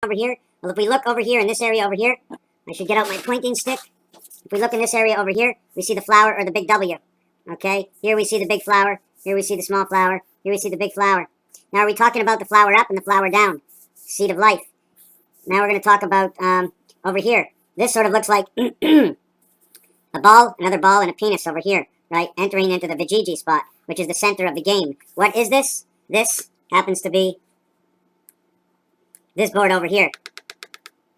over here? Well, if we look over here in this area over here, I should get out my pointing stick. If we look in this area over here, we see the flower or the big W. Okay, here we see the big flower. Here we see the small flower. Here we see the big flower. Now, are we talking about the flower up and the flower down? Seed of life. Now we're going to talk about over here. This sort of looks like a ball, another ball, and a penis over here, right? Entering into the Vijiji spot, which is the center of the game. What is this? This happens to be this board over here.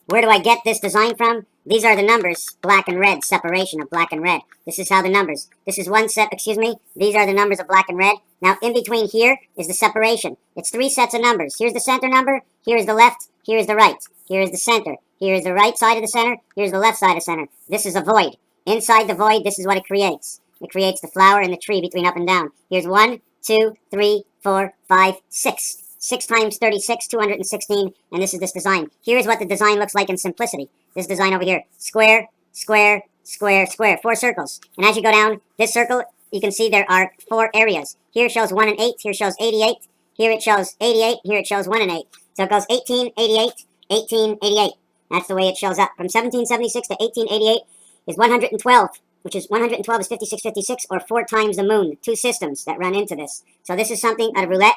Where do I get this design from? These are the numbers, black and red, separation of black and red. This is how the numbers. This is one set, these are the numbers of black and red. Now, in between here is the separation. It's 3 sets of numbers. Here's the center number, here is the left, here is the right. Here is the center. Here is the right side of the center, here's the left side of center. This is a void. Inside the void, this is what it creates. It creates the flower and the tree between up and down. Here's 1, 2, 3, 4, 5, 6. 6 times 36, 216, and this is this design. Here's what the design looks like in simplicity. This design over here. Square, square, square, square. 4 circles. And as you go down this circle, you can see there are 4 areas. Here shows 1 and 8. Here shows 88. Here it shows 88. Here it shows 1 and 8. So it goes 18, 88, 18, 88. That's the way it shows up. From 1776 to 1888 is 112, which is 112 is 5656, or 4 times the moon. 2 systems that run into this. So this is something out of roulette.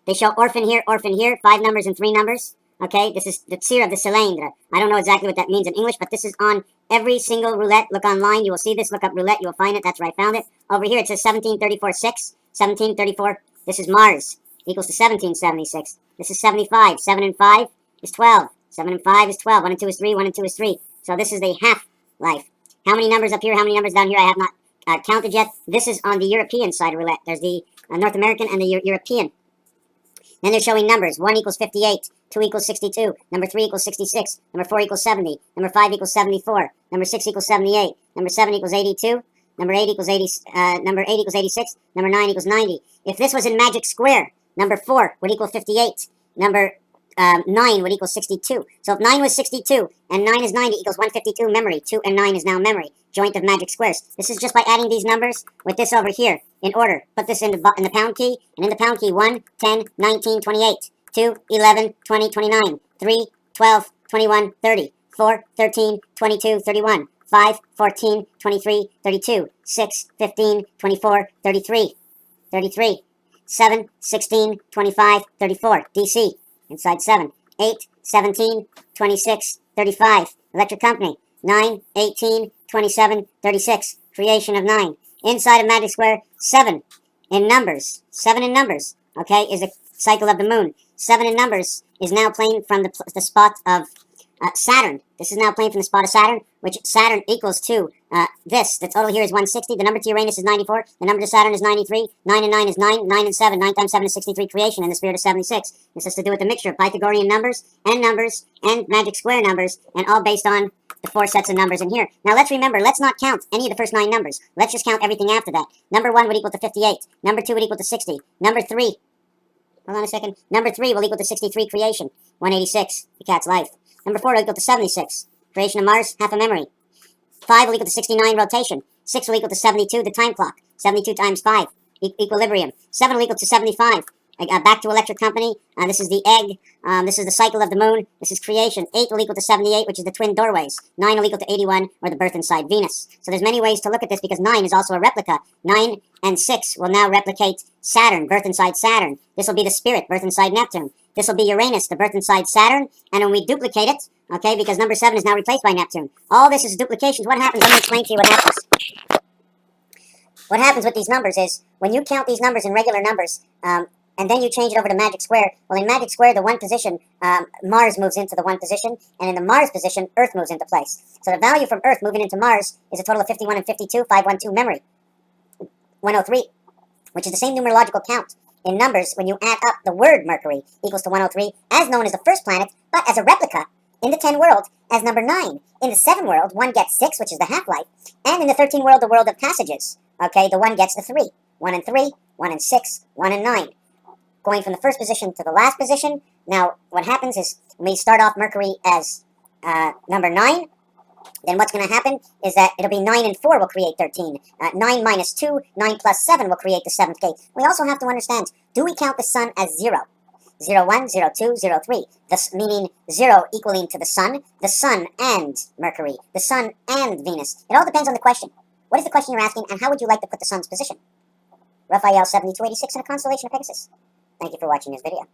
They show orphan here, 5 numbers and 3 numbers. Okay, this is the tir of the cylindre. I don't know exactly what that means in English, but this is on every single roulette. Look online, you will see this. Look up roulette, you will find it. That's where I found it. Over here it says 1734, 6. 1734, this is Mars, equals to 1776. This is 75. 7 and 5 is 12. 7 and 5 is 12. 1 and 2 is 3. 1 and 2 is 3. So this is the half-life. How many numbers up here, how many numbers down here, I have not counted yet. This is on the European side of roulette. There's the North American and the European. Then they're showing numbers. 1 equals 58. 2 equals 62. Number 3 equals 66. Number 4 equals 70. Number 5 equals 74. Number 6 equals 78. Number 7 equals 82. Number 8 equals 80. Number 8 equals 86. Number 9 equals 90. If this was in magic square, number 4 would equal 58. Number 9 would equal 62. So if 9 was 62 and 9 is 90 equals 152 memory. 2 and 9 is now memory. Joint of magic squares. This is just by adding these numbers with this over here in order. Put this in the pound key, and in the pound key 1, 10, 19, 28, 2, 11, 20, 29, 3, 12, 21, 30, 4, 13, 22, 31, 5, 14, 23, 32, 6, 15, 24, 33, 33, 7, 16, 25, 34, DC, inside 7, 8, 17, 26, 35, electric company, 9, 18, 27, 36, creation of 9. Inside of magic square, 7 in numbers. 7 in numbers, okay, is a cycle of the moon. 7 in numbers is now playing from the spot of Saturn. This is now playing from the spot of Saturn, which Saturn equals to this. The total here is 160. The number to Uranus is 94. The number to Saturn is 93. 9 and 9 is 9. 9 and 7. 9 times 7 is 63, creation in the spirit of 76. This has to do with the mixture of Pythagorean numbers and magic square numbers, and all based on the 4 sets of numbers in here. Now let's remember, let's not count any of the first 9 numbers. Let's just count everything after that. Number 1 would equal to 58. Number 2 would equal to 60. Number 3, hold on a second. Number 3 will equal to 63, creation. 186, the cat's life. Number 4 will equal to 76, creation of Mars, half a memory. 5 will equal to 69, rotation. 6 will equal to 72, the time clock. 72 times 5, equilibrium. 7 will equal to 75. Back to electric company. This is the egg. This is the cycle of the moon. This is creation. 8 will equal to 78, which is the twin doorways. 9 will equal to 81, or the birth inside Venus. So there's many ways to look at this because 9 is also a replica. 9 and 6 will now replicate Saturn, birth inside Saturn. This will be the spirit, birth inside Neptune. This will be Uranus, the birth inside Saturn. And when we duplicate it, okay, because number 7 is now replaced by Neptune. All this is duplications. What happens? Let me explain to you what happens. What happens with these numbers is when you count these numbers in regular numbers, and then you change it over to magic square. Well, in magic square, the 1 position, Mars moves into the 1 position, and in the Mars position, Earth moves into place. So the value from Earth moving into Mars is a total of 51 and 52, 512 memory, 103, which is the same numerological count in numbers when you add up the word Mercury equals to 103, as known as the first planet, but as a replica in the 10 world as number 9. In the 7 world, 1 gets 6, which is the half-life, and in the 13 world, the world of passages, okay, the 1 gets the 3. 1 and 3, 1 and 6, 1 and 9. Going from the first position to the last position. Now, what happens is when we start off Mercury as number 9, then what's going to happen is that it'll be 9 and 4 will create 13. 9 minus 2, 9 plus 7 will create the 7th gate. We also have to understand, do we count the sun as 0? 01, 02, 03. Thus meaning 0 equaling to the Sun and Mercury, the Sun and Venus. It all depends on the question. What is the question you're asking, and how would you like to put the Sun's position? Raphael 7286 in a constellation of Pegasus. Thank you for watching this video.